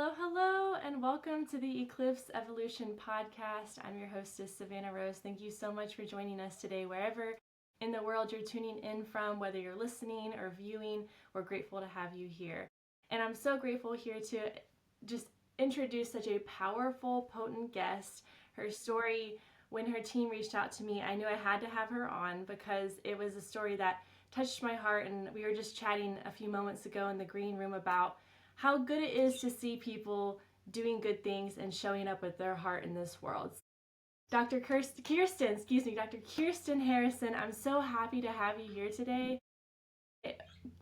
Hello, hello, and welcome to the Eclipse Evolution podcast. I'm your hostess, Savannah Rose. Thank you so much for joining us today, wherever in the world you're tuning in from, whether you're listening or viewing. We're grateful to have you here. And I'm so grateful here to just introduce such a powerful, potent guest. Her story, when her team reached out to me, I knew I had to have her on because it was a story that touched my heart. And we were just chatting a few moments ago in the green room about how good it is to see people doing good things and showing up with their heart in this world. Dr. Kirsten Harrison, I'm so happy to have you here today.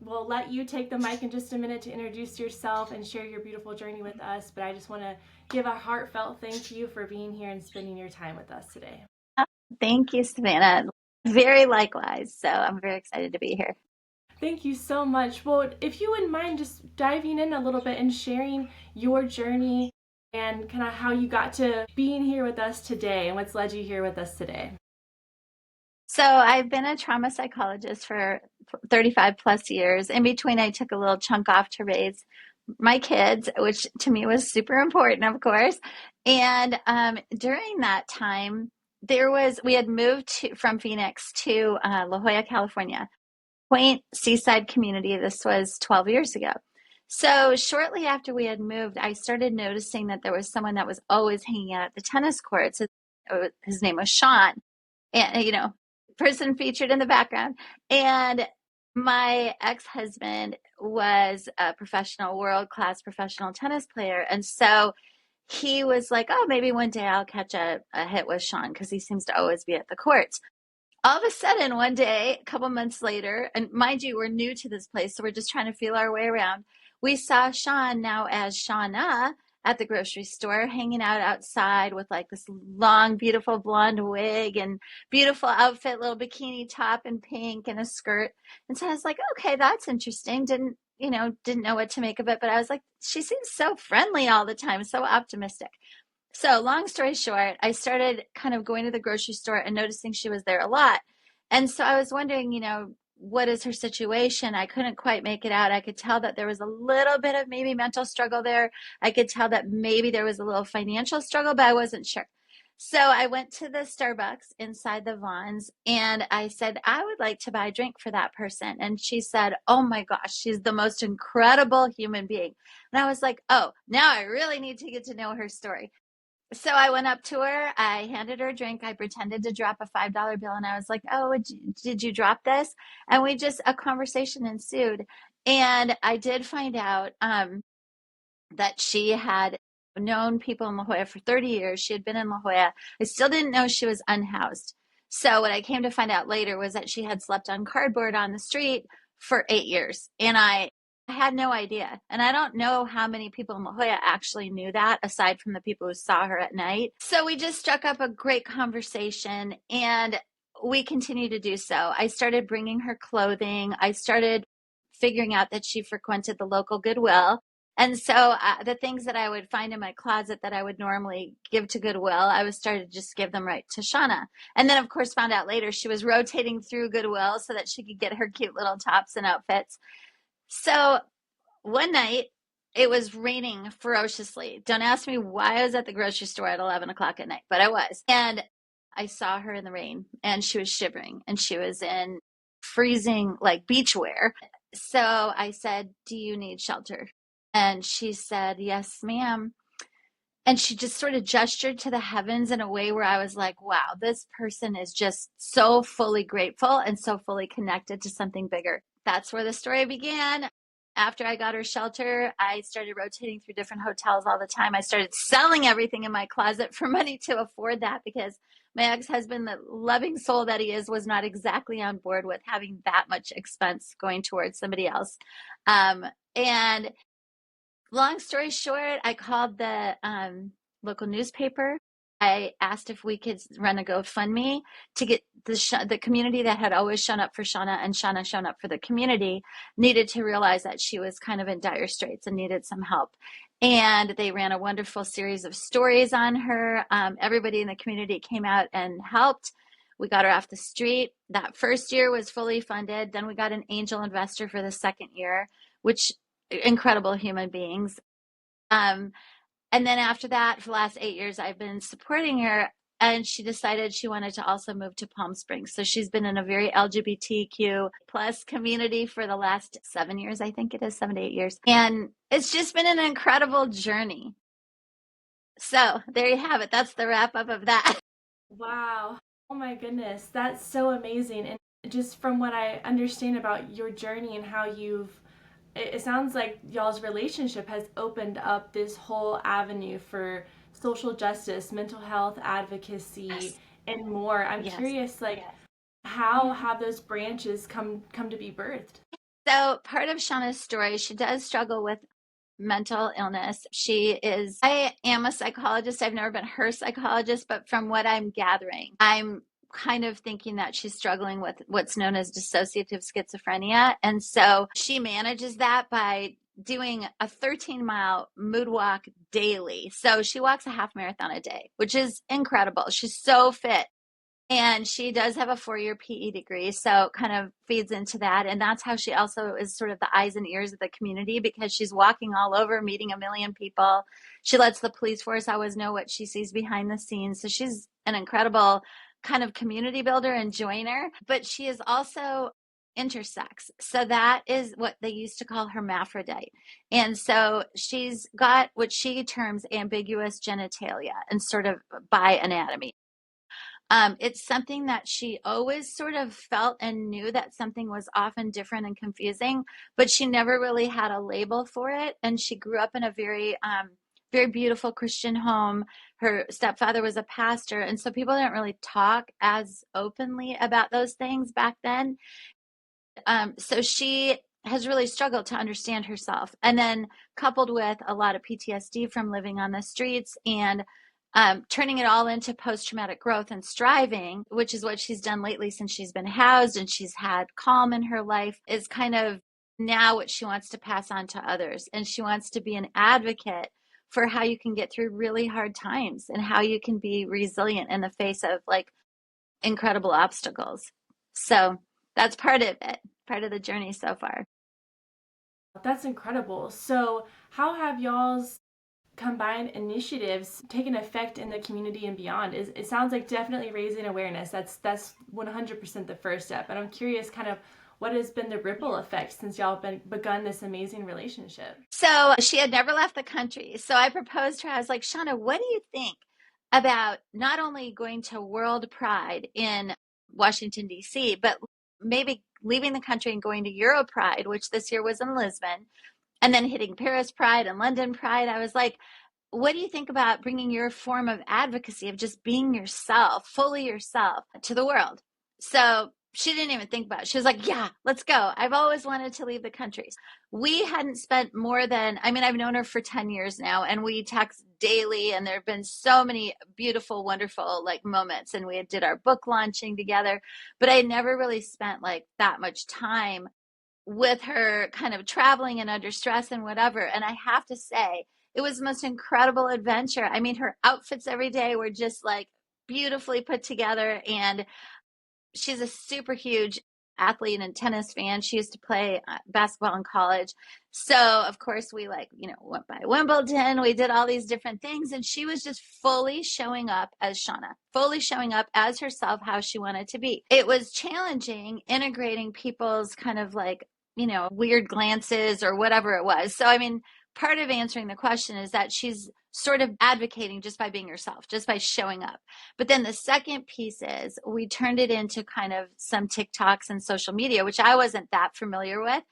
We'll let you take the mic in just a minute to introduce yourself and share your beautiful journey with us, but I just want to give a heartfelt thank you for being here and spending your time with us today. Thank you, Savannah. Very likewise. So I'm very excited to be here. Thank you so much. Well, if you wouldn't mind just diving in a little bit and sharing your journey and kind of how you got to being here with us today and what's led you here with us today. So I've been a trauma psychologist for 35 plus years. In between, I took a little chunk off to raise my kids, which to me was super important, of course. And during that time, we had moved from Phoenix to La Jolla, California, quaint seaside community. This was 12 years ago. So shortly after we had moved, I started noticing that there was someone that was always hanging out at the tennis courts. His name was Sean, and person featured in the background. And my ex-husband was a world-class professional tennis player. And so he was like, oh, maybe one day I'll catch a hit with Sean because he seems to always be at the courts. All of a sudden, one day, a couple months later, and mind you, we're new to this place, so we're just trying to feel our way around. We saw Sean, now as Shauna, at the grocery store, hanging out outside with like this long, beautiful blonde wig and beautiful outfit, little bikini top in pink and a skirt. And so I was like, okay, that's interesting. Didn't know what to make of it, but I was like, she seems so friendly all the time, so optimistic. So long story short, I started kind of going to the grocery store and noticing she was there a lot. And so I was wondering, what is her situation? I couldn't quite make it out. I could tell that there was a little bit of maybe mental struggle there. I could tell that maybe there was a little financial struggle, but I wasn't sure. So I went to the Starbucks inside the Vons and I said, I would like to buy a drink for that person. And she said, oh my gosh, she's the most incredible human being. And I was like, oh, now I really need to get to know her story. So I went up to her, I handed her a drink, I pretended to drop a $5 bill, and I was like, oh, did you drop this? And a conversation ensued. And I did find out that she had known people in La Jolla for 30 years. She had been in La Jolla. I still didn't know she was unhoused. So what I came to find out later was that she had slept on cardboard on the street for 8 years. And I had no idea. And I don't know how many people in La Jolla actually knew that, aside from the people who saw her at night. So we just struck up a great conversation and we continue to do so. I started bringing her clothing. I started figuring out that she frequented the local Goodwill. And so the things that I would find in my closet that I would normally give to Goodwill, I was started to just give them right to Shauna. And then, of course, found out later she was rotating through Goodwill so that she could get her cute little tops and outfits. So one night, it was raining ferociously. Don't ask me why I was at the grocery store at 11 o'clock at night, but I was. And I saw her in the rain, and she was shivering, and she was in freezing, like, beach wear. So I said, do you need shelter? And she said, yes, ma'am. And she just sort of gestured to the heavens in a way where I was like, wow, this person is just so fully grateful and so fully connected to something bigger. That's where the story began. After I got her shelter, I started rotating through different hotels all the time. I started selling everything in my closet for money to afford that because my ex-husband, the loving soul that he is, was not exactly on board with having that much expense going towards somebody else. And long story short, I called the local newspaper. I asked if we could run a GoFundMe to get the community that had always shown up for Shauna and Shauna shown up for the community needed to realize that she was kind of in dire straits and needed some help. And they ran a wonderful series of stories on her. Everybody in the community came out and helped. We got her off the street. That first year was fully funded. Then we got an angel investor for the second year, which incredible human beings. And then after that, for the last 8 years, I've been supporting her. And she decided she wanted to also move to Palm Springs. So she's been in a very LGBTQ plus community for the last 7 years, I think it is, 7 to 8 years. And it's just been an incredible journey. So there you have it. That's the wrap up of that. Wow. Oh my goodness. That's so amazing. And just from what I understand about your journey and how it sounds like y'all's relationship has opened up this whole avenue for social justice, mental health advocacy, Yes. and more. I'm Yes. curious, like, Yes. how have those branches come to be birthed? So part of Shauna's story, she does struggle with mental illness. I am a psychologist. I've never been her psychologist, but from what I'm gathering, I'm kind of thinking that she's struggling with what's known as dissociative schizophrenia. And so she manages that by doing a 13-mile mood walk daily. So she walks a half marathon a day, which is incredible. She's so fit. And she does have a 4-year PE degree, so kind of feeds into that. And that's how she also is sort of the eyes and ears of the community, because she's walking all over, meeting a million people. She lets the police force always know what she sees behind the scenes. So she's an incredible kind of community builder and joiner. But she is also intersex. So that is what they used to call hermaphrodite. And so she's got what she terms ambiguous genitalia and sort of bi anatomy. It's something that she always sort of felt and knew that something was often different and confusing, but she never really had a label for it. And she grew up in a very beautiful Christian home. Her stepfather was a pastor, and so people didn't really talk as openly about those things back then. So she has really struggled to understand herself. And then coupled with a lot of PTSD from living on the streets and turning it all into post-traumatic growth and striving, which is what she's done lately since she's been housed and she's had calm in her life, is kind of now what she wants to pass on to others. And she wants to be an advocate for how you can get through really hard times and how you can be resilient in the face of like incredible obstacles. So that's part of it, part of the journey so far. That's incredible. So, how have y'all's combined initiatives taken effect in the community and beyond? It sounds like definitely raising awareness. That's 100% the first step. And I'm curious, kind of, what has been the ripple effect since y'all begun this amazing relationship? So she had never left the country. So I proposed to her. I was like, Shauna, what do you think about not only going to World Pride in Washington, D.C., but maybe leaving the country and going to Euro Pride, which this year was in Lisbon, and then hitting Paris Pride and London Pride? I was like, what do you think about bringing your form of advocacy of just being yourself, fully yourself, to the world? So she didn't even think about it. She was like, yeah, let's go. I've always wanted to leave the country. We hadn't spent more than, I mean, I've known her for 10 years now, and we text daily, and there have been so many beautiful, wonderful like moments. And we did our book launching together, but I never really spent like that much time with her, kind of traveling and under stress and whatever. And I have to say, it was the most incredible adventure. I mean, her outfits every day were just like beautifully put together. And she's a super huge athlete and tennis fan. She used to play basketball in college. So, of course, we like, went by Wimbledon. We did all these different things. And she was just fully showing up as Shauna, fully showing up as herself, how she wanted to be. It was challenging integrating people's kind of like, weird glances or whatever it was. So, I mean, part of answering the question is that she's sort of advocating just by being herself, just by showing up. But then the second piece is we turned it into kind of some TikToks and social media, which I wasn't that familiar with.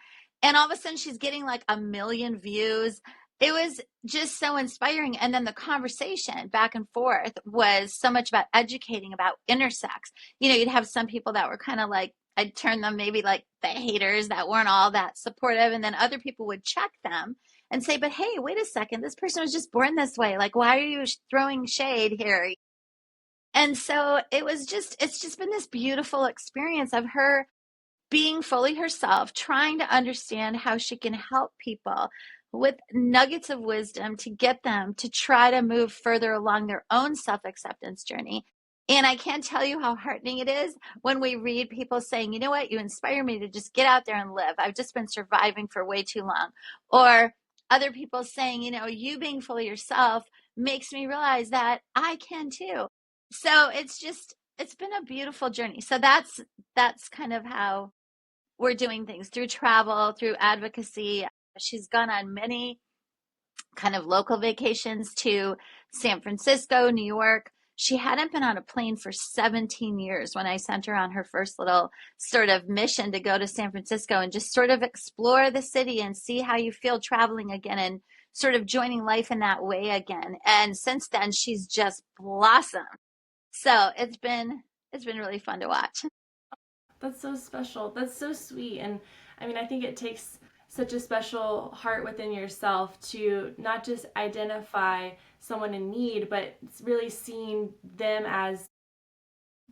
And all of a sudden she's getting like 1 million views. It was just so inspiring. And then the conversation back and forth was so much about educating about intersex. You'd have some people that were kind of like, I'd turn them maybe like the haters that weren't all that supportive. And then other people would check them and say, but hey, wait a second, this person was just born this way. Like, why are you throwing shade here? And so it's just been this beautiful experience of her being fully herself, trying to understand how she can help people with nuggets of wisdom to get them to try to move further along their own self-acceptance journey. And I can't tell you how heartening it is when we read people saying, you know what, you inspire me to just get out there and live. I've just been surviving for way too long. Or other people saying, you being fully yourself makes me realize that I can too. So it's been a beautiful journey. So that's kind of how we're doing things, through travel, through advocacy. She's gone on many kind of local vacations to San Francisco, New York. She hadn't been on a plane for 17 years when I sent her on her first little sort of mission to go to San Francisco and just sort of explore the city and see how you feel traveling again and sort of joining life in that way again. And since then, she's just blossomed. So it's been really fun to watch. That's so special. That's so sweet. And I mean, I think it takes such a special heart within yourself to not just identify someone in need, but really seeing them as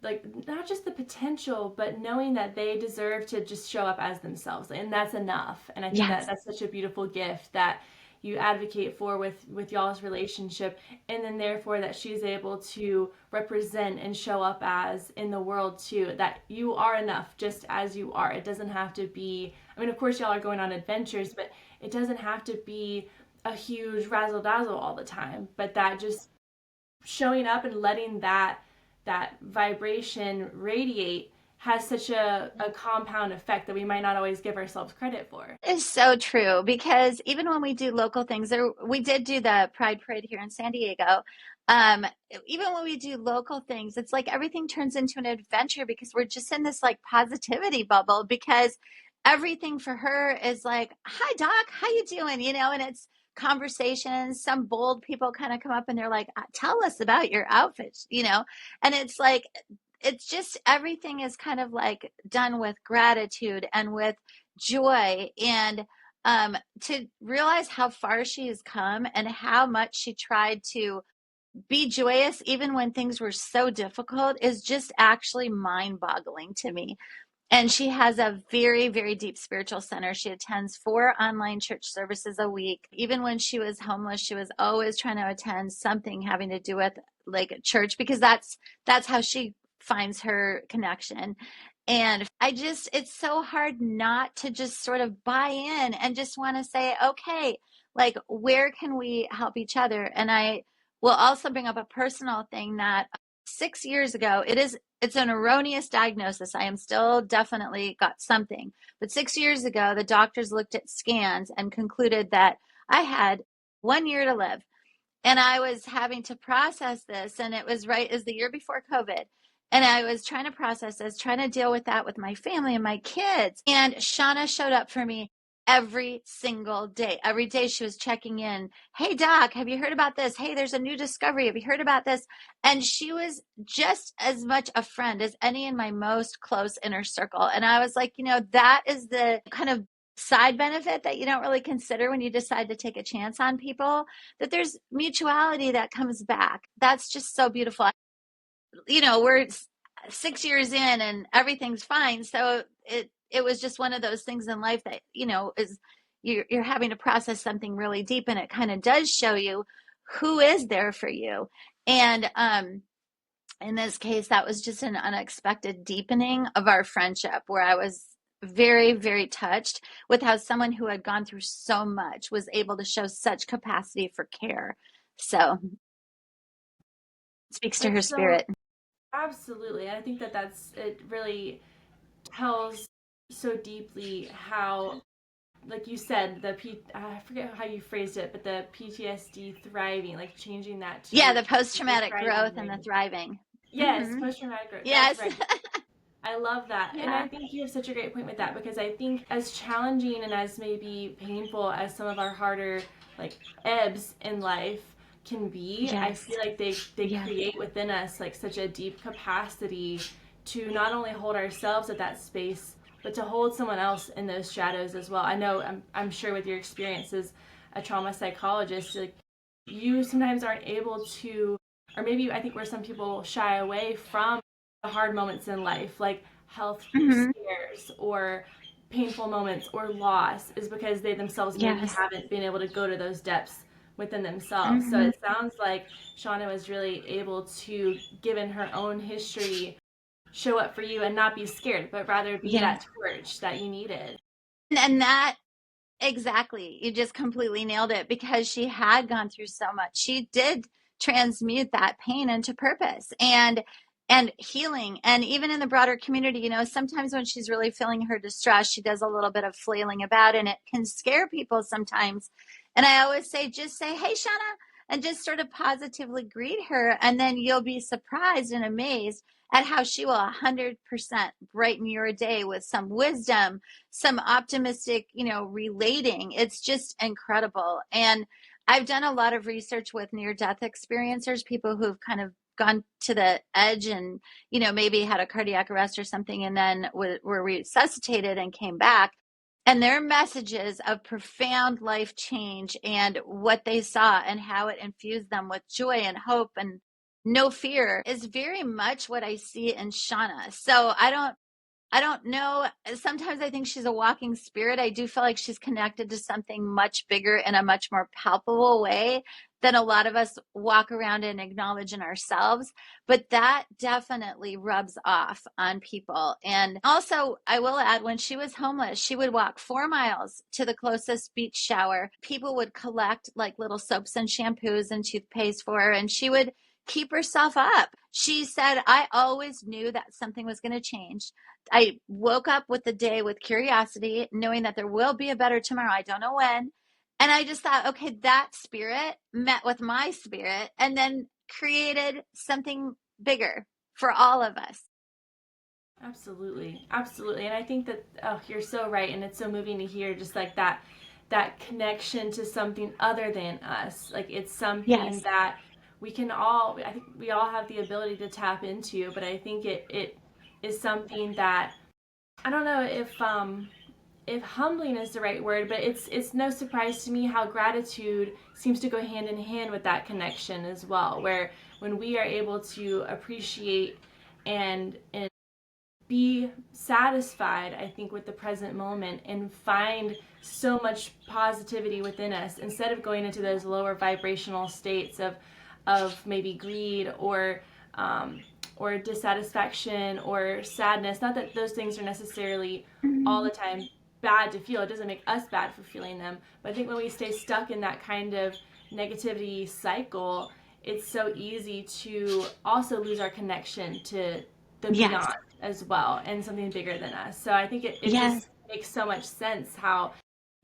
like not just the potential, but knowing that they deserve to just show up as themselves, and that's enough. And I think that Yes. that's such a beautiful gift that you advocate for with y'all's relationship, and then therefore that she's able to represent and show up as in the world too, that you are enough just as you are. It doesn't have to be, I mean, of course y'all are going on adventures, but it doesn't have to be a huge razzle dazzle all the time, but that just showing up and letting that vibration radiate has such a compound effect that we might not always give ourselves credit for. It's so true, because even when we do local things, we did do the Pride Parade here in San Diego. Um, Even when we do local things, it's like everything turns into an adventure because we're just in this like positivity bubble, because everything for her is like, "Hi doc, how you doing?" And it's conversations. Some bold people kind of come up and they're like, "Tell us about your outfits." And it's like, it's just everything is kind of like done with gratitude and with joy. And to realize how far she has come and how much she tried to be joyous even when things were so difficult is just actually mind boggling to me. And she has a very, very deep spiritual center. She attends 4 online church services a week. Even when she was homeless, she was always trying to attend something having to do with like a church, because that's how she finds her connection. And it's so hard not to just sort of buy in and just want to say, okay, like, where can we help each other? And I will also bring up a personal thing that 6 years ago, it's an erroneous diagnosis. I am still definitely got something. But 6 years ago, the doctors looked at scans and concluded that I had 1 year to live. And I was having to process this, and it was right as the year before COVID. And I was trying to process this, trying to deal with that with my family and my kids. And Shauna showed up for me every single day. Every day she was checking in. "Hey, doc, have you heard about this? Hey, there's a new discovery. Have you heard about this?" And she was just as much a friend as any in my most close inner circle. And I was like, that is the kind of side benefit that you don't really consider when you decide to take a chance on people, that there's mutuality that comes back. That's just so beautiful. We're 6 years in and everything's fine. So it was just one of those things in life that, is you're having to process something really deep, and it kind of does show you who is there for you. And in this case, that was just an unexpected deepening of our friendship, where I was very, very touched with how someone who had gone through so much was able to show such capacity for care. So it speaks to her That's so spirit. absolutely. And I think that it really tells so deeply how, like you said, I forget how you phrased it, but the PTSD thriving, like changing that Yeah, to the the post-traumatic growth and the thriving. thriving. Yes, Mm-hmm. post traumatic growth. That's Yes. right. I love that. And Yeah. I think you have such a great point with that, because I think as challenging and as maybe painful as some of our harder like ebbs in life can be, I Yes. feel like they Yeah. create within us like such a deep capacity to not only hold ourselves at that space, but to hold someone else in those shadows as well. I know I'm sure with your experience as a trauma psychologist, like you sometimes aren't able to, or maybe I think where some people shy away from the hard moments in life, like health Mm-hmm. scares or painful moments or loss, is because they themselves maybe Yes. haven't been able to go to those depths within themselves. So Mm-hmm. it sounds like Shauna was really able to, given her own history, show up for you and not be scared, but rather be Yes. that torch that you needed. And that Exactly. You just completely nailed it because she had gone through so much. She did transmute that pain into purpose and healing. And even in the broader community, sometimes when she's really feeling her distress, she does a little bit of flailing about and it can scare people sometimes. And I always say, just say, "Hey, Shauna," and just sort of positively greet her. And then you'll be surprised and amazed at how she will 100% brighten your day with some wisdom, some optimistic, relating. It's just incredible. And I've done a lot of research with near death experiencers, people who've kind of gone to the edge and, maybe had a cardiac arrest or something and then were resuscitated and came back. And their messages of profound life change and what they saw and how it infused them with joy and hope and no fear is very much what I see in Shauna. So I don't know. Sometimes I think she's a walking spirit. I do feel like she's connected to something much bigger in a much more palpable way than a lot of us walk around and acknowledge in ourselves. But that definitely rubs off on people. And also, I will add, when she was homeless, she would walk 4 miles to the closest beach shower. People would collect like little soaps and shampoos and toothpaste for her, and she would keep herself up. She said, "I always knew that something was going to change. I woke up with the day with curiosity, knowing that there will be a better tomorrow. I don't know when." And I just thought, okay, that spirit met with my spirit and then created something bigger for all of us. Absolutely. Absolutely. And I think that, oh, you're so right. And it's so moving to hear just like that connection to something other than us. Like it's something Yes. that I think we all have the ability to tap into, but I think it is something that, I don't know if humbling is the right word, but it's no surprise to me how gratitude seems to go hand in hand with that connection as well, where when we are able to appreciate and be satisfied, I think, with the present moment and find so much positivity within us instead of going into those lower vibrational states of maybe greed or dissatisfaction or sadness. Not that those things are necessarily all the time bad to feel. It doesn't make us bad for feeling them. But I think when we stay stuck in that kind of negativity cycle, it's so easy to also lose our connection to the Yes. beyond as well and something bigger than us. So I think it Yes. just makes so much sense how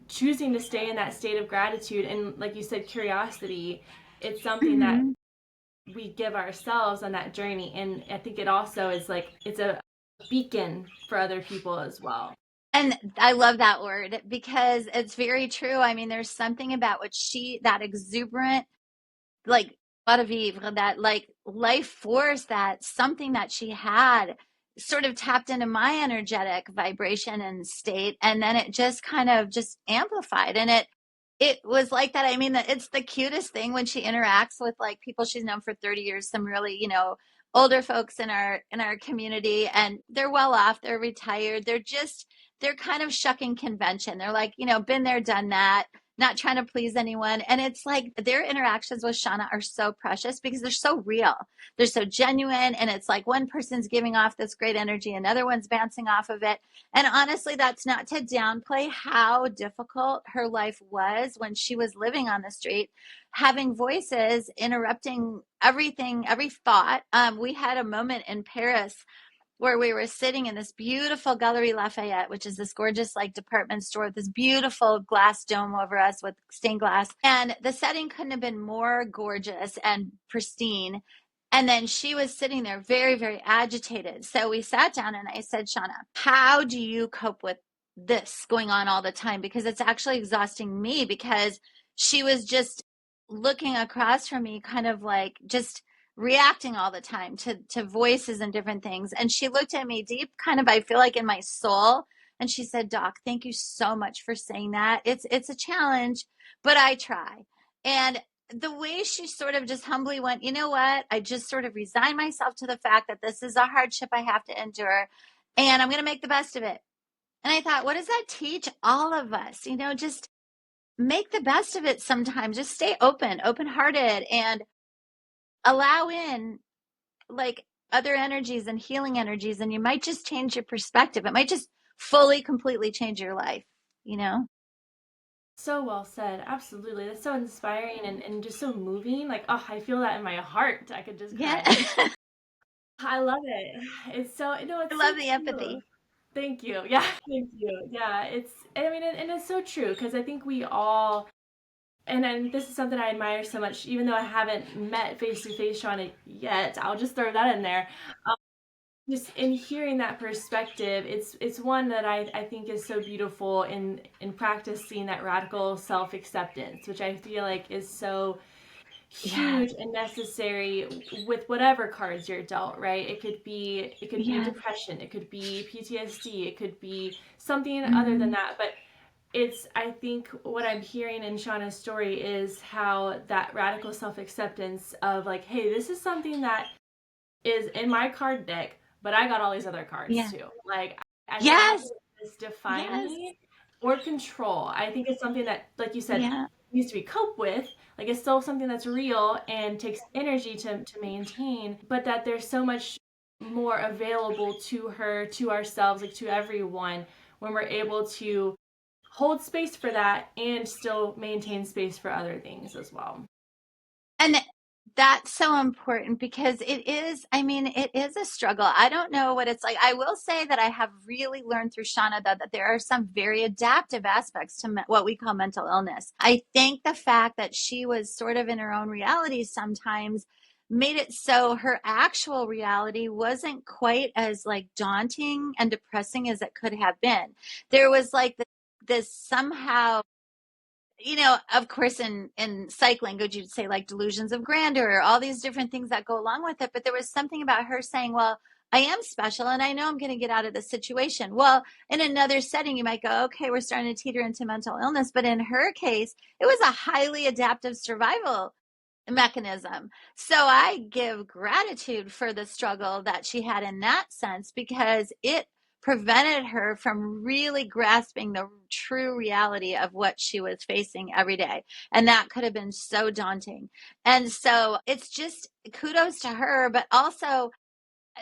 choosing to stay in that state of gratitude and, like you said, curiosity, it's something that Mm-hmm. we give ourselves on that journey. And I think it also is like it's a beacon for other people as well. And I love that word because it's very true. I mean, there's something about that exuberant, like, joie de vivre, that like life force, that something that she had sort of tapped into my energetic vibration and state. And then it just kind of just amplified. And it was like that. I mean, it's the cutest thing when she interacts with like people she's known for 30 years, some really, older folks in our community, and they're well off, they're retired, they're kind of shucking convention. They're like, been there, done that, not trying to please anyone. And it's like their interactions with Shauna are so precious because they're so real. They're so genuine. And it's like one person's giving off this great energy, another one's bouncing off of it. And honestly, that's not to downplay how difficult her life was when she was living on the street, having voices interrupting everything, every thought. We had a moment in Paris where we were sitting in this beautiful Galerie Lafayette, which is this gorgeous like department store with this beautiful glass dome over us with stained glass. And the setting couldn't have been more gorgeous and pristine. And then she was sitting there very, very agitated. So we sat down and I said, "Shauna, how do you cope with this going on all the time? Because it's actually exhausting me." Because she was just looking across from me, kind of like just reacting all the time to voices and different things. And she looked at me deep, kind of, I feel like in my soul. And she said, "Doc, thank you so much for saying that. It's a challenge, but I try." And the way she sort of just humbly went, "You know what? I just sort of resign myself to the fact that this is a hardship I have to endure, and I'm going to make the best of it." And I thought, what does that teach all of us? Just make the best of it sometimes. Just stay open-hearted, and allow in like other energies and healing energies, and you might just change your perspective. It might just fully, completely change your life, you know? So well said. Absolutely. That's so inspiring and just so moving. Like, oh, I feel that in my heart. I could just Yeah. cry. I love it. It's so, no, I it's so love the true. empathy. Thank you. Yeah, thank you. Yeah, I mean, and it's so true because I think we all, and this is something I admire so much, even though I haven't met face to face Shauna yet, I'll just throw that in there. Just in hearing that perspective, it's one that I think is so beautiful in practicing that radical self acceptance, which I feel like is so Yes. huge and necessary with whatever cards you're dealt, right? It could be Yes. depression, it could be PTSD, it could be something other than Hmm. that, but it's, I think what I'm hearing in Shauna's story is how that radical self-acceptance of like, hey, this is something that is in my card deck, but I got all these other cards Yeah. too. Like, I cannot Yes. let this define Yes. me or control. I think it's something that, like you said, Yeah. needs to be coped with. Like, it's still something that's real and takes energy to maintain, but that there's so much more available to her, to ourselves, like to everyone, when we're able to hold space for that and still maintain space for other things as well. And that's so important because it is, I mean, it is a struggle. I don't know what it's like. I will say that I have really learned through Shauna, though, that there are some very adaptive aspects to what we call mental illness. I think the fact that she was sort of in her own reality sometimes made it so her actual reality wasn't quite as like daunting and depressing as it could have been. There was like this somehow, of course, in psych language, you'd say like delusions of grandeur, all these different things that go along with it. But there was something about her saying, well, I am special and I know I'm going to get out of this situation. Well, in another setting, you might go, okay, we're starting to teeter into mental illness. But in her case, it was a highly adaptive survival mechanism. So I give gratitude for the struggle that she had in that sense because it prevented her from really grasping the true reality of what she was facing every day. And that could have been so daunting. And so it's just kudos to her, but also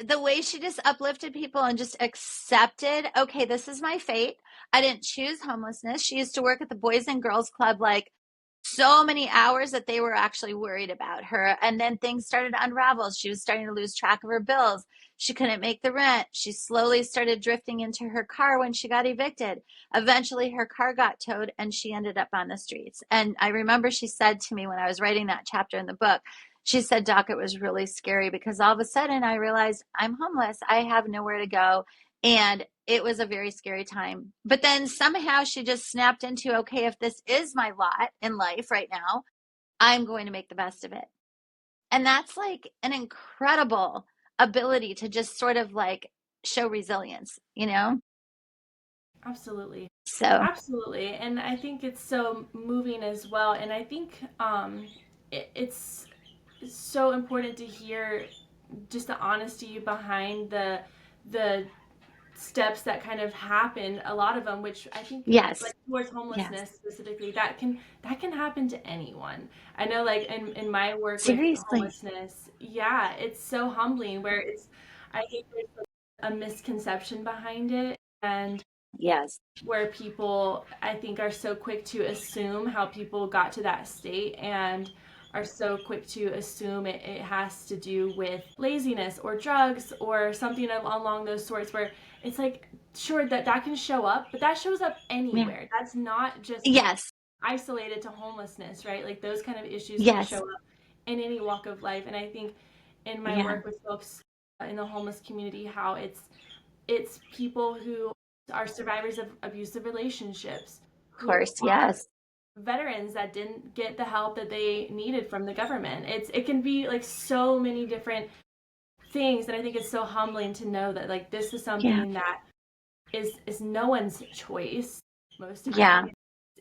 the way she just uplifted people and just accepted, okay, this is my fate. I didn't choose homelessness. She used to work at the Boys and Girls Club like so many hours that they were actually worried about her. And then things started to unravel. She was starting to lose track of her bills. She couldn't make the rent. She slowly started drifting into her car when she got evicted. Eventually, her car got towed and she ended up on the streets. And I remember she said to me when I was writing that chapter in the book, she said, Doc, it was really scary because all of a sudden I realized I'm homeless. I have nowhere to go. And it was a very scary time. But then somehow she just snapped into, okay, if this is my lot in life right now, I'm going to make the best of it. And that's like an incredible ability to just sort of like show resilience. Absolutely. So, Absolutely. And I think it's so moving as well. And I think it's so important to hear just the honesty behind the steps that kind of happen, a lot of them, which I think yes, like towards yes. homelessness specifically, that can happen to anyone. I know, like in my work with Seriously. homelessness, yeah, it's so humbling where it's, I think there's a misconception behind it, and Yes, where people, I think, are so quick to assume how people got to that state and are so quick to assume it has to do with laziness or drugs or something along those sorts, where it's like, sure, that can show up, but that shows up yeah, anywhere. That's not just yes, isolated to homelessness, right? Like, those kind of issues can show yes, up in any walk of life. And I think in my yeah, work with folks in the homeless community, how it's people who are survivors of abusive relationships, of who course, are yes, veterans that didn't get the help that they needed from the government. It can be like so many different things, and I think it's so humbling to know that like this is yeah, something that is no one's choice most yeah, times.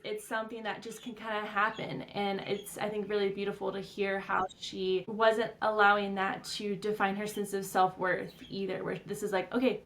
It's something that just can kind of happen, and it's, I think, really beautiful to hear how she wasn't allowing that to define her sense of self-worth either, where this is like, okay,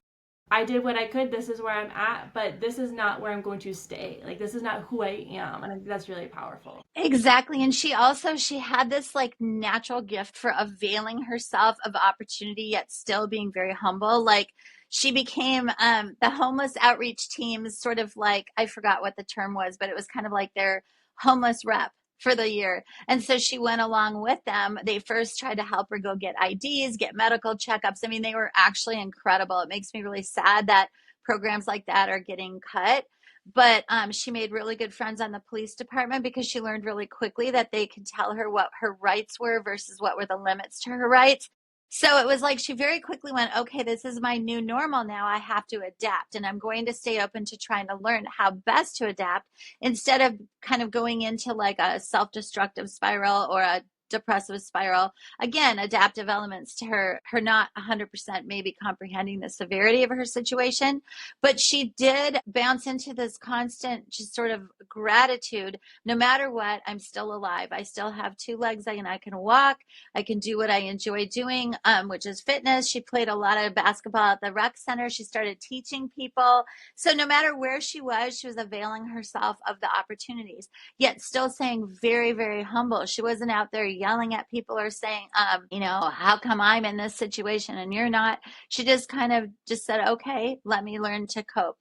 I did what I could. This is where I'm at, but this is not where I'm going to stay. Like, this is not who I am. And I think that's really powerful. Exactly. And she had this like natural gift for availing herself of opportunity, yet still being very humble. Like she became the homeless outreach team's sort of like, I forgot what the term was, but it was kind of like their homeless rep for the year. And so she went along with them. They first tried to help her go get IDs, get medical checkups. I mean, they were actually incredible. It makes me really sad that programs like that are getting cut. But she made really good friends on the police department because she learned really quickly that they could tell her what her rights were versus what were the limits to her rights. So it was like she very quickly went, okay, this is my new normal now. I have to adapt, and I'm going to stay open to trying to learn how best to adapt instead of kind of going into like a self-destructive spiral or a depressive spiral. Again, adaptive elements to her not 100% maybe comprehending the severity of her situation, but she did bounce into this constant just sort of gratitude. No matter what, I'm still alive. I still have two legs and I can walk. I can do what I enjoy doing, which is fitness. She played a lot of basketball at the rec center. She started teaching people. So no matter where she was availing herself of the opportunities, yet still staying very, very humble. She wasn't out there yelling at people or saying, how come I'm in this situation and you're not? She just kind of just said, okay, let me learn to cope.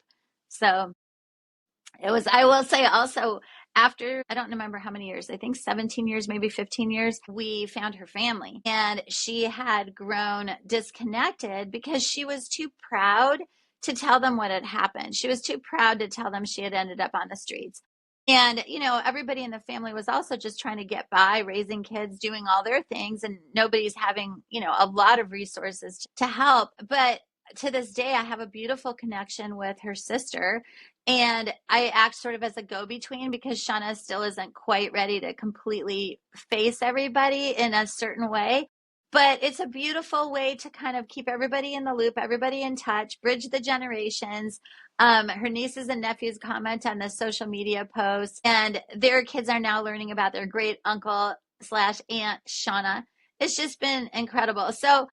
So it was, I will say also, after, I don't remember how many years, I think 17 years, maybe 15 years, we found her family. And she had grown disconnected because she was too proud to tell them what had happened. She was too proud to tell them she had ended up on the streets. And, everybody in the family was also just trying to get by, raising kids, doing all their things. And nobody's having, a lot of resources to help. But to this day, I have a beautiful connection with her sister. And I act sort of as a go-between because Shauna still isn't quite ready to completely face everybody in a certain way. But it's a beautiful way to kind of keep everybody in the loop, everybody in touch, bridge the generations. Her nieces and nephews comment on the social media posts, and their kids are now learning about their great uncle slash aunt Shauna. It's just been incredible. So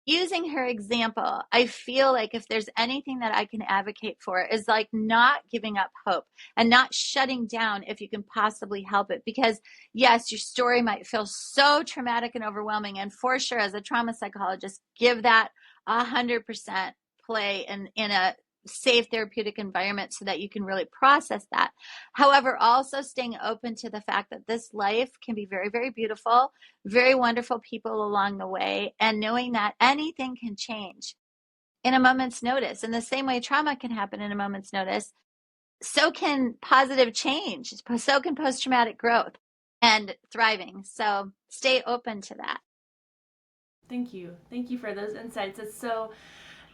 using her example, I feel like if there's anything that I can advocate for is like not giving up hope and not shutting down if you can possibly help it. Because yes, your story might feel so traumatic and overwhelming. And for sure, as a trauma psychologist, give that 100% play in a safe therapeutic environment so that you can really process that. However, also staying open to the fact that this life can be very, very beautiful, very wonderful people along the way, and knowing that anything can change in a moment's notice. In the same way trauma can happen in a moment's notice, so can positive change, so can post-traumatic growth and thriving. So stay open to that. Thank you. Thank you for those insights.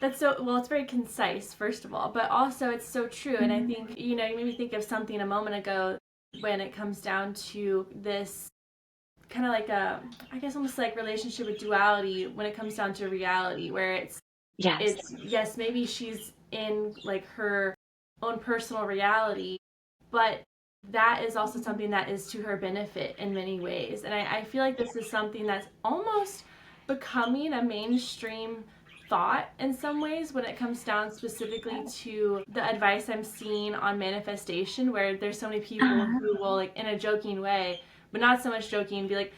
That's so, well, it's very concise, first of all, but also it's so true. And I think, you made me think of something a moment ago when it comes down to this kind of like I guess almost like relationship with duality when it comes down to reality, where it's, yes, maybe she's in like her own personal reality, but that is also something that is to her benefit in many ways. And I feel like this is something that's almost becoming a mainstream thought in some ways when it comes down specifically to the advice I'm seeing on manifestation, where there's so many people who will, like, in a joking way, but not so much joking, be like,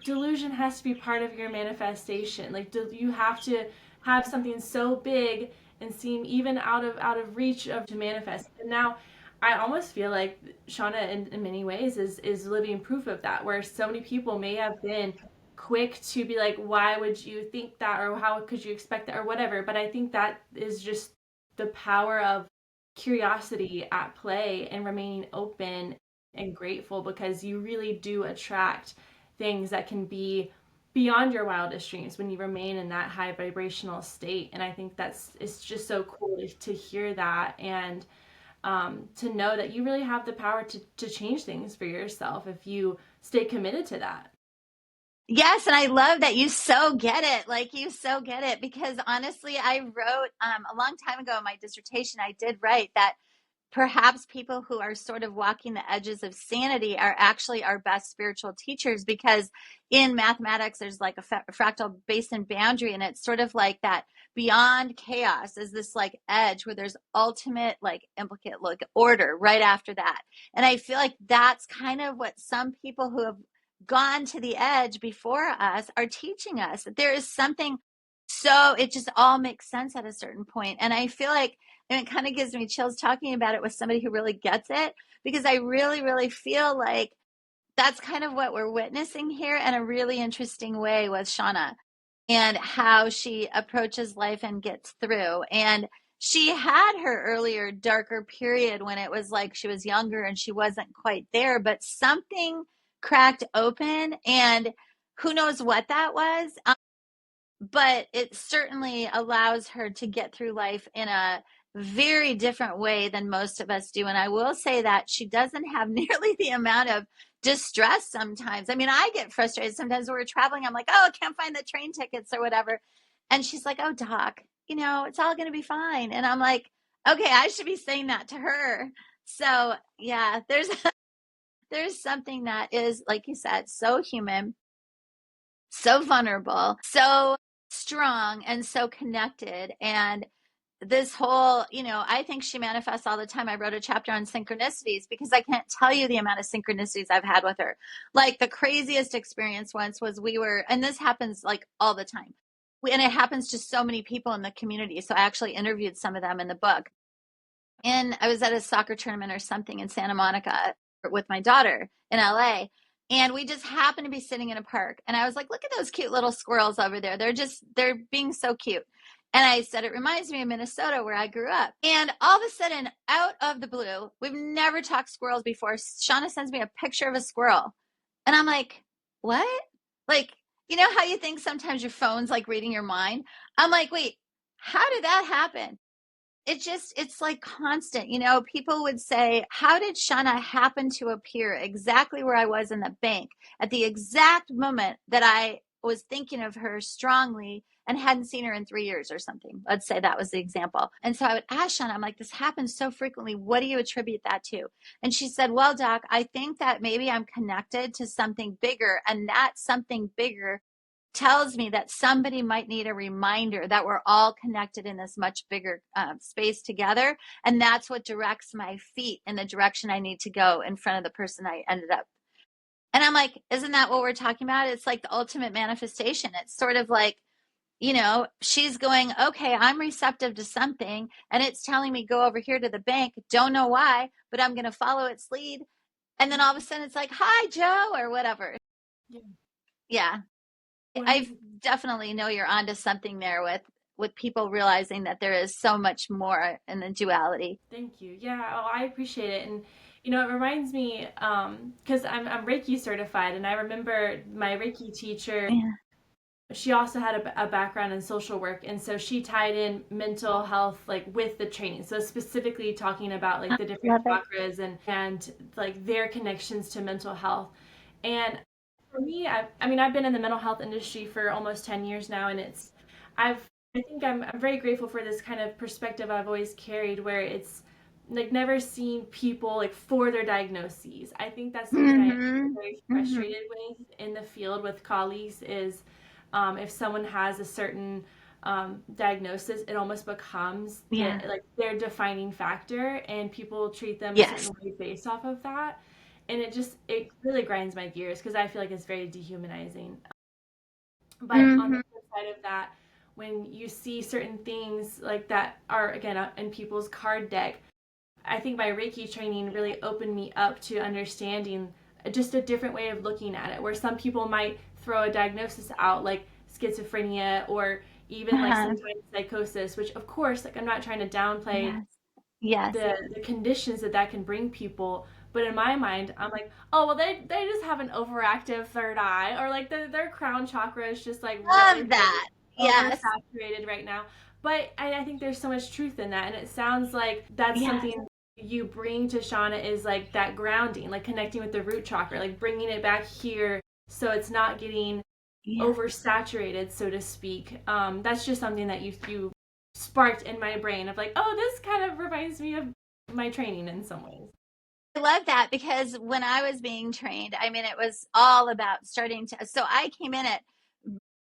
delusion has to be part of your manifestation. Like, you have to have something so big and seem even out of reach of to manifest. And now I almost feel like Shauna in many ways is living proof of that, where so many people may have been quick to be like, why would you think that, or how could you expect that, or whatever. But I think that is just the power of curiosity at play and remaining open and grateful, because you really do attract things that can be beyond your wildest dreams when you remain in that high vibrational state. And I think it's just so cool to hear that, and to know that you really have the power to change things for yourself if you stay committed to that. Yes, and I love that you so get it. Like, you so get it, because honestly, I wrote a long time ago in my dissertation, I did write that perhaps people who are sort of walking the edges of sanity are actually our best spiritual teachers, because in mathematics, there's like a fractal base and boundary, and it's sort of like that beyond chaos is this like edge where there's ultimate like implicate like order right after that. And I feel like that's kind of what some people who have gone to the edge before us are teaching us, that there is something, so it just all makes sense at a certain point. And I feel like, and it kind of gives me chills talking about it with somebody who really gets it, because I really, really feel like that's kind of what we're witnessing here in a really interesting way with Shauna and how she approaches life and gets through. And she had her earlier darker period when it was like she was younger and she wasn't quite there, but something cracked open, and who knows what that was. But it certainly allows her to get through life in a very different way than most of us do. And I will say that she doesn't have nearly the amount of distress sometimes. I mean, I get frustrated sometimes when we're traveling. I'm like, oh, I can't find the train tickets or whatever. And she's like, oh, doc, it's all going to be fine. And I'm like, okay, I should be saying that to her. So yeah, there's something that is, like you said, so human, so vulnerable, so strong, and so connected. And this whole, I think she manifests all the time. I wrote a chapter on synchronicities because I can't tell you the amount of synchronicities I've had with her. Like the craziest experience once was and this happens like all the time. And it happens to so many people in the community. So I actually interviewed some of them in the book. And I was at a soccer tournament or something in Santa Monica with my daughter in LA. And we just happened to be sitting in a park. And I was like, look at those cute little squirrels over there. They're being so cute. And I said, it reminds me of Minnesota where I grew up. And all of a sudden, out of the blue, we've never talked squirrels before. Shauna sends me a picture of a squirrel. And I'm like, what? Like, you know how you think sometimes your phone's like reading your mind? I'm like, wait, how did that happen? It's like constant. People would say, how did Shauna happen to appear exactly where I was in the bank at the exact moment that I was thinking of her strongly and hadn't seen her in 3 years or something? Let's say that was the example. And so I would ask Shauna, I'm like, this happens so frequently. What do you attribute that to? And she said, well, doc, I think that maybe I'm connected to something bigger, and that something bigger tells me that somebody might need a reminder that we're all connected in this much bigger space together. And that's what directs my feet in the direction I need to go in front of the person I ended up. And I'm like, isn't that what we're talking about? It's like the ultimate manifestation. It's sort of like, she's going, okay, I'm receptive to something, and it's telling me go over here to the bank. Don't know why, but I'm going to follow its lead. And then all of a sudden it's like, hi, Joe, or whatever. Yeah. I definitely know you're onto something there with people realizing that there is so much more in the duality. Thank you. Yeah, I appreciate it. And it reminds me, because I'm Reiki certified, and I remember my Reiki teacher. Yeah. She also had a background in social work, and so she tied in mental health like with the training. So specifically talking about like the different chakras and like their connections to mental health. And for me, I've been in the mental health industry for almost 10 years now, and I think I'm very grateful for this kind of perspective I've always carried, where it's like never seen people like for their diagnoses. I think that's something I'm very frustrated with in the field with colleagues is if someone has a certain diagnosis, it almost becomes their defining factor, and people treat them a certain way based off of that. And it really grinds my gears because I feel like it's very dehumanizing. But on the flip side of that, when you see certain things like that are, again, in people's card deck, I think my Reiki training really opened me up to understanding just a different way of looking at it, where some people might throw a diagnosis out like schizophrenia or even like sometimes psychosis, which of course, like I'm not trying to downplay the conditions that can bring people. But in my mind, I'm like, oh, well, they just have an overactive third eye, or like their crown chakra is just like love that. Oversaturated right now. But I think there's so much truth in that, and it sounds like that's something you bring to Shauna is like that grounding, like connecting with the root chakra, like bringing it back here so it's not getting oversaturated, so to speak. That's just something that you sparked in my brain of like, oh, this kind of reminds me of my training in some ways. I love that, because when I was being trained, it was all about starting to, so I came in at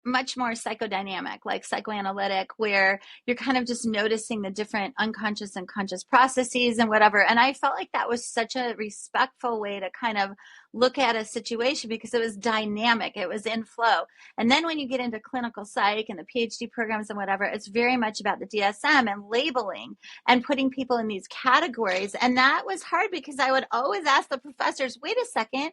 much more psychodynamic, like psychoanalytic, where you're kind of just noticing the different unconscious and conscious processes and whatever. And I felt like that was such a respectful way to kind of look at a situation because it was dynamic, it was in flow. And then when you get into clinical psych and the PhD programs and whatever, it's very much about the DSM and labeling and putting people in these categories. And that was hard because I would always ask the professors, wait a second,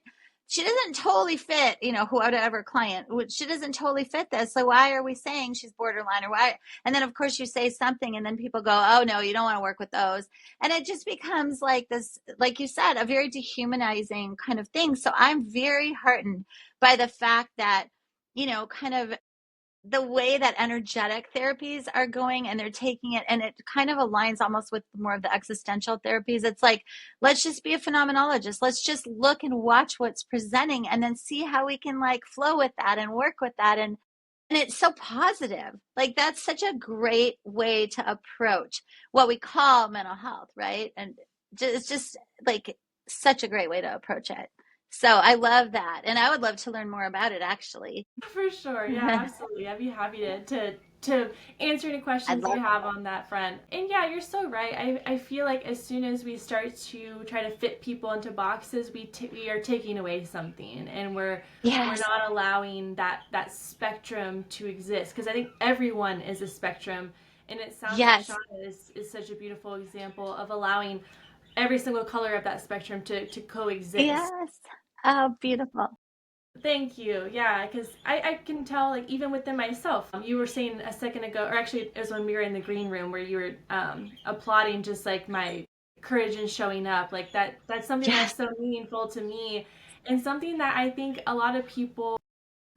she doesn't totally fit, whatever client, she doesn't totally fit this. So why are we saying she's borderline or why? And then of course you say something and then people go, oh no, you don't want to work with those. And it just becomes like this, like you said, a very dehumanizing kind of thing. So I'm very heartened by the fact that, kind of the way that energetic therapies are going and they're taking it, and it kind of aligns almost with more of the existential therapies. It's like, let's just be a phenomenologist. Let's just look and watch what's presenting and then see how we can like flow with that and work with that. And it's so positive. Like that's such a great way to approach what we call mental health, right? And it's just like such a great way to approach it. So I love that. And I would love to learn more about it, actually. For sure. Yeah, absolutely. I'd be happy to answer any questions you have on that front. And yeah, you're so right. I feel like as soon as we start to try to fit people into boxes, we are taking away something, and we're not allowing that spectrum to exist, because I think everyone is a spectrum, and it sounds like Shauna is such a beautiful example of allowing every single color of that spectrum to coexist. Yes. Oh, beautiful. Thank you. Yeah, because I can tell, like, even within myself, you were saying a second ago, or actually it was when we were in the green room where you were applauding just like my courage in showing up. Like that's something that's so meaningful to me, and something that I think a lot of people,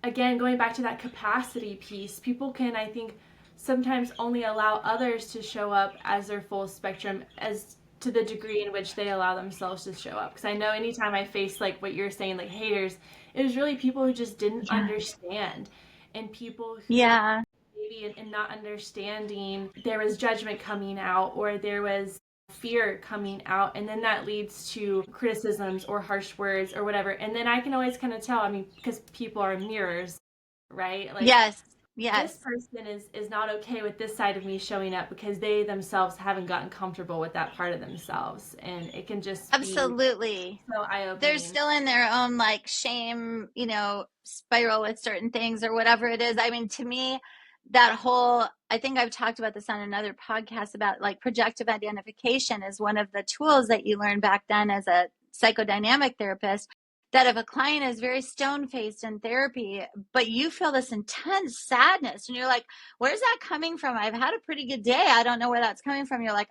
again, going back to that capacity piece, people can, I think, sometimes only allow others to show up as their full spectrum, as to the degree in which they allow themselves to show up. Because I know anytime I face like what you're saying, like haters, it was really people who just didn't understand, and people who maybe in not understanding, there was judgment coming out or there was fear coming out, and then that leads to criticisms or harsh words or whatever. And then I can always kind of tell, I mean, because people are mirrors, right? Like, this person is not okay with this side of me showing up because they themselves haven't gotten comfortable with that part of themselves, and it can just be so eye-opening. They're still in their own like shame, spiral with certain things or whatever it is. I mean, to me, that whole, I think I've talked about this on another podcast about like projective identification is one of the tools that you learn back then as a psychodynamic therapist, that if a client is very stone-faced in therapy, but you feel this intense sadness and you're like, where's that coming from? I've had a pretty good day. I don't know where that's coming from. You're like,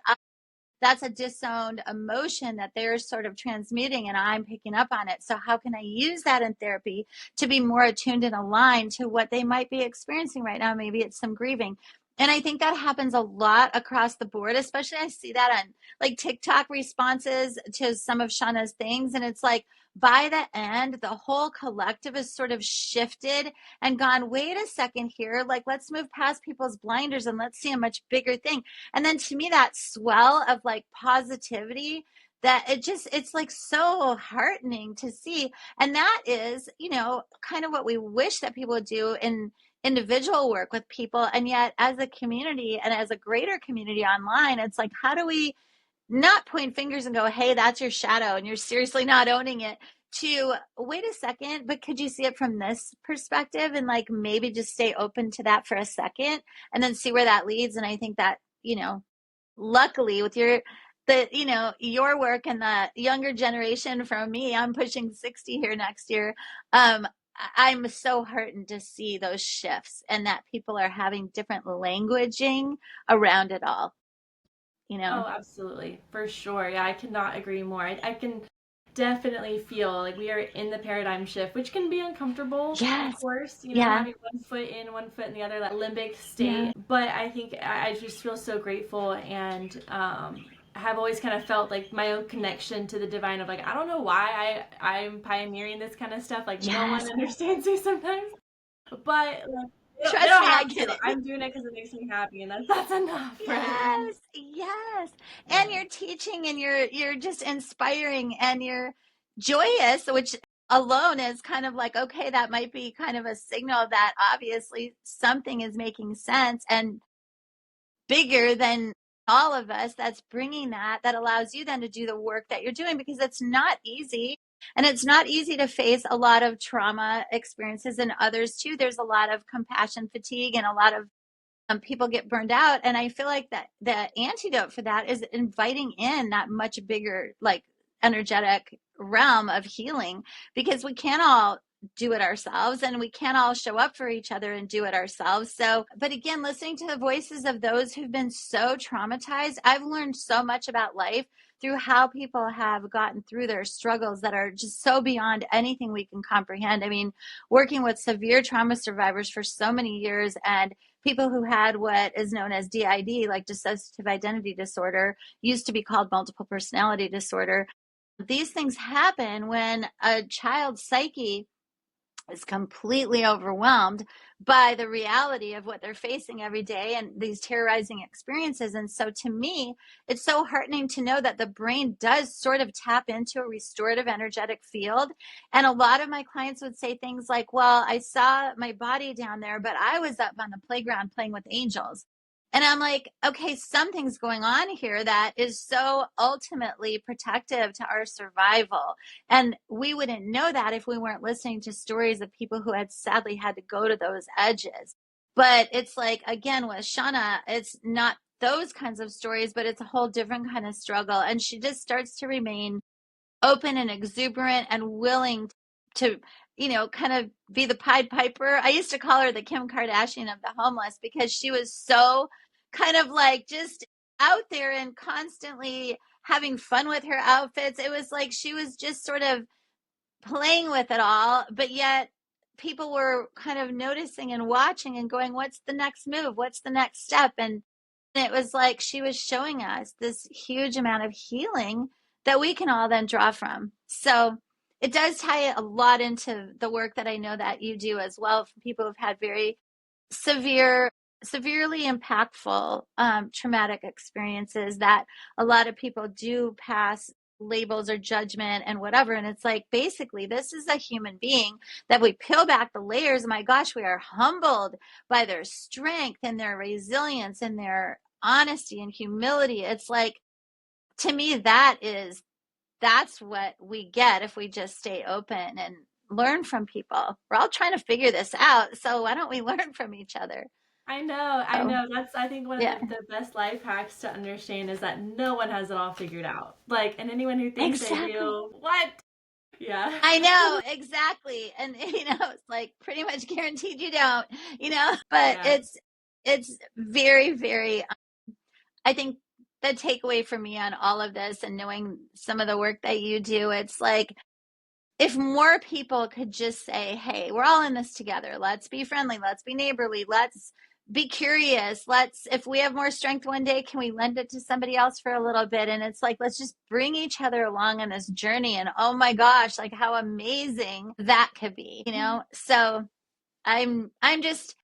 that's a disowned emotion that they're sort of transmuting and I'm picking up on it. So how can I use that in therapy to be more attuned and aligned to what they might be experiencing right now? Maybe it's some grieving. And I think that happens a lot across the board, especially I see that on like TikTok responses to some of Shauna's things. And it's like, by the end, the whole collective has sort of shifted and gone, wait a second here, like let's move past people's blinders and let's see a much bigger thing. And then to me, that swell of like positivity, that it's like so heartening to see. And that is, kind of what we wish that people would do in individual work with people. And yet as a community and as a greater community online, it's like, how do we not point fingers and go, hey, that's your shadow and you're seriously not owning it, to wait a second, but could you see it from this perspective, and like maybe just stay open to that for a second and then see where that leads. And I think that, luckily with your work and the younger generation from me, I'm pushing 60 here next year. I'm so heartened to see those shifts and that people are having different languaging around it all. Oh, absolutely. For sure. Yeah, I cannot agree more. I can definitely feel like we are in the paradigm shift, which can be uncomfortable, of course, having one foot in, one foot in the other, that limbic state. But I think I just feel so grateful, and have always kind of felt like my own connection to the divine of like, I don't know why I'm pioneering this kind of stuff. Like no one understands me sometimes, but like, trust me, I get it. I'm doing it because it makes me happy, and that's enough, right? Yes. And you're teaching, and you're just inspiring, and you're joyous, which alone is kind of like, okay, that might be kind of a signal that obviously something is making sense and bigger than all of us that's bringing that allows you then to do the work that you're doing, because it's not easy. And it's not easy to face a lot of trauma experiences and others too. There's a lot of compassion fatigue and a lot of people get burned out. And I feel like that the antidote for that is inviting in that much bigger, like, energetic realm of healing, because we can't all do it ourselves and we can't all show up for each other and do it ourselves. So, but again, listening to the voices of those who've been so traumatized, I've learned so much about life through how people have gotten through their struggles that are just so beyond anything we can comprehend. I mean, working with severe trauma survivors for so many years, and people who had what is known as DID, like dissociative identity disorder, used to be called multiple personality disorder. These things happen when a child's psyche is completely overwhelmed by the reality of what they're facing every day and these terrorizing experiences. And so to me, it's so heartening to know that the brain does sort of tap into a restorative energetic field. And a lot of my clients would say things like, well, I saw my body down there, but I was up on the playground playing with angels. And I'm like, okay, something's going on here that is so ultimately protective to our survival. And we wouldn't know that if we weren't listening to stories of people who had sadly had to go to those edges. But it's like, again, with Shauna, it's not those kinds of stories, but it's a whole different kind of struggle. And she just starts to remain open and exuberant and willing to, kind of be the Pied Piper. I used to call her the Kim Kardashian of the homeless, because she was so kind of like just out there and constantly having fun with her outfits. It was like she was just sort of playing with it all, but yet people were kind of noticing and watching and going, what's the next move? What's the next step? And it was like she was showing us this huge amount of healing that we can all then draw from. So it does tie a lot into the work that I know that you do as well, for people who've had very severely impactful traumatic experiences that a lot of people do pass labels or judgment and whatever. And it's like, basically, this is a human being that we peel back the layers. My gosh, we are humbled by their strength and their resilience and their honesty and humility. It's like, to me, that's what we get if we just stay open and learn from people. We're all trying to figure this out, so why don't we learn from each other? I So know. That's, I think, one of yeah, the best life hacks to understand is that no one has it all figured out. Like, and anyone who thinks they exactly. do, what? Yeah. I know, exactly. And it's like pretty much guaranteed you don't, but Yeah. it's very, very, I think the takeaway for me on all of this and knowing some of the work that you do, it's like, if more people could just say, hey, we're all in this together. Let's be friendly. Let's be neighborly. Let's be curious. If we have more strength one day, can we lend it to somebody else for a little bit? And it's like, let's just bring each other along on this journey. And oh my gosh, like how amazing that could be. So I'm just,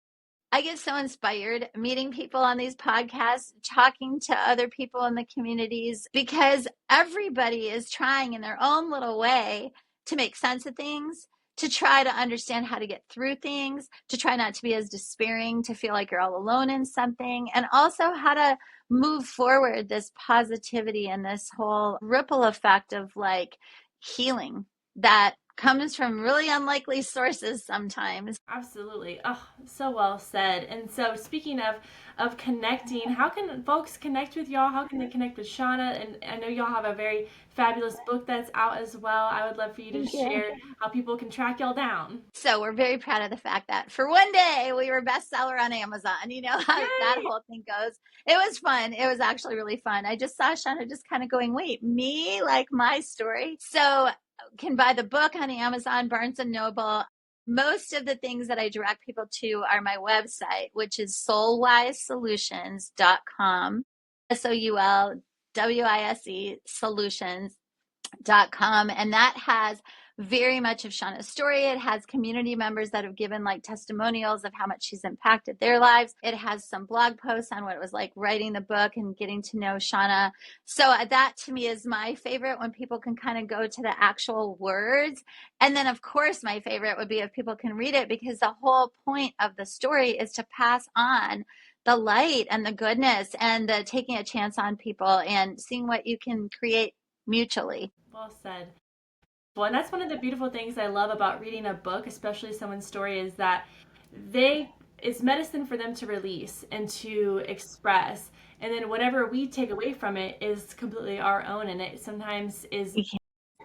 I get so inspired meeting people on these podcasts, talking to other people in the communities, because everybody is trying in their own little way to make sense of things, to try to understand how to get through things, to try not to be as despairing, to feel like you're all alone in something, and also how to move forward this positivity and this whole ripple effect of like healing that comes from really unlikely sources sometimes. Absolutely. Oh, so well said. And so, speaking of connecting, how can folks connect with y'all? How can they connect with Shauna? And I know y'all have a very fabulous book that's out as well. I would love for you to Thank you. share how people can track y'all down. So we're very proud of the fact that for one day we were bestseller on Amazon. You know how that Yay! whole thing goes. It was fun. It was actually really fun. I just saw Shauna just kind of going, wait, me, like my story. So can buy the book on Amazon, Barnes and Noble. Most of the things that I direct people to are my website, which is soulwisesolutions.com. SOULWISE solutions.com, and that has very much of Shauna's story. It has community members that have given like testimonials of how much she's impacted their lives. It has some blog posts on what it was like writing the book and getting to know Shauna. So that to me is my favorite, when people can kind of go to the actual words. And then of course my favorite would be if people can read it, because the whole point of the story is to pass on the light and the goodness and the taking a chance on people and seeing what you can create mutually. Well said. Well, and that's one of the beautiful things I love about reading a book, especially someone's story, is that it's medicine for them to release and to express. And then whatever we take away from it is completely our own. And it sometimes is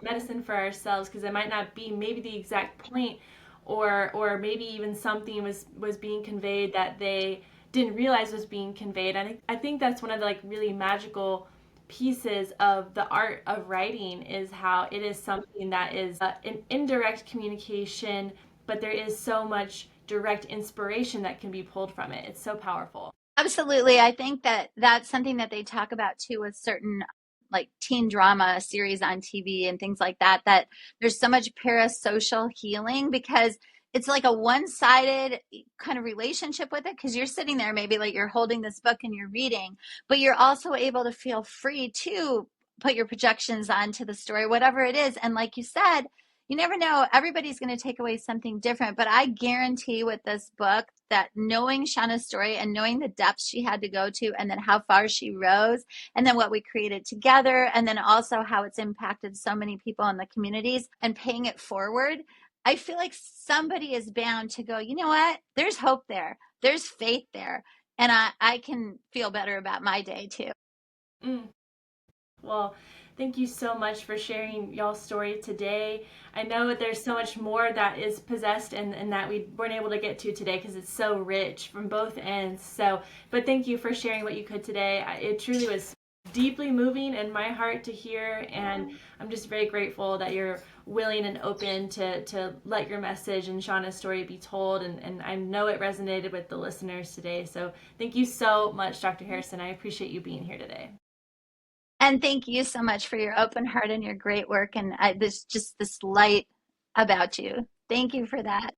medicine for ourselves, because it might not be maybe the exact point, or maybe even something was being conveyed that they didn't realize was being conveyed. I think that's one of the like really magical pieces of the art of writing, is how it is something that is an indirect communication, but there is so much direct inspiration that can be pulled from it. It's so powerful. Absolutely. I think that that's something that they talk about too with certain like teen drama series on TV and things like that, that there's so much parasocial healing, because it's like a one-sided kind of relationship with it, because you're sitting there, maybe like you're holding this book and you're reading, but you're also able to feel free to put your projections onto the story, whatever it is. And like you said, you never know, everybody's going to take away something different. But I guarantee with this book that knowing Shauna's story and knowing the depths she had to go to, and then how far she rose, and then what we created together, and then also how it's impacted so many people in the communities and paying it forward, I feel like somebody is bound to go, you know what? There's hope there. There's faith there. And I can feel better about my day too. Mm. Well, thank you so much for sharing y'all's story today. I know that there's so much more that is possessed and that we weren't able to get to today, because it's so rich from both ends. So, but thank you for sharing what you could today. It truly was deeply moving in my heart to hear, and I'm just very grateful that you're willing and open to let your message and Shauna's story be told, and I know it resonated with the listeners today. So thank you so much, Dr. Harrison. I appreciate you being here today. And thank you so much for your open heart and your great work. And there's just this light about you. Thank you for that.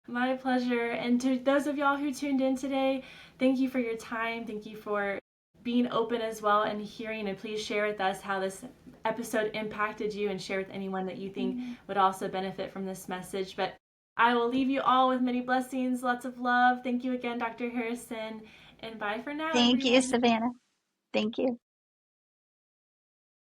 My pleasure. And to those of y'all who tuned in today, thank you for your time. Thank you for being open as well and hearing. And please share with us how this episode impacted you, and share with anyone that you think would also benefit from this message. But I will leave you all with many blessings, lots of love. Thank you again, Dr. Harrison. And bye for now. Thank everyone. you, Savannah. Thank you.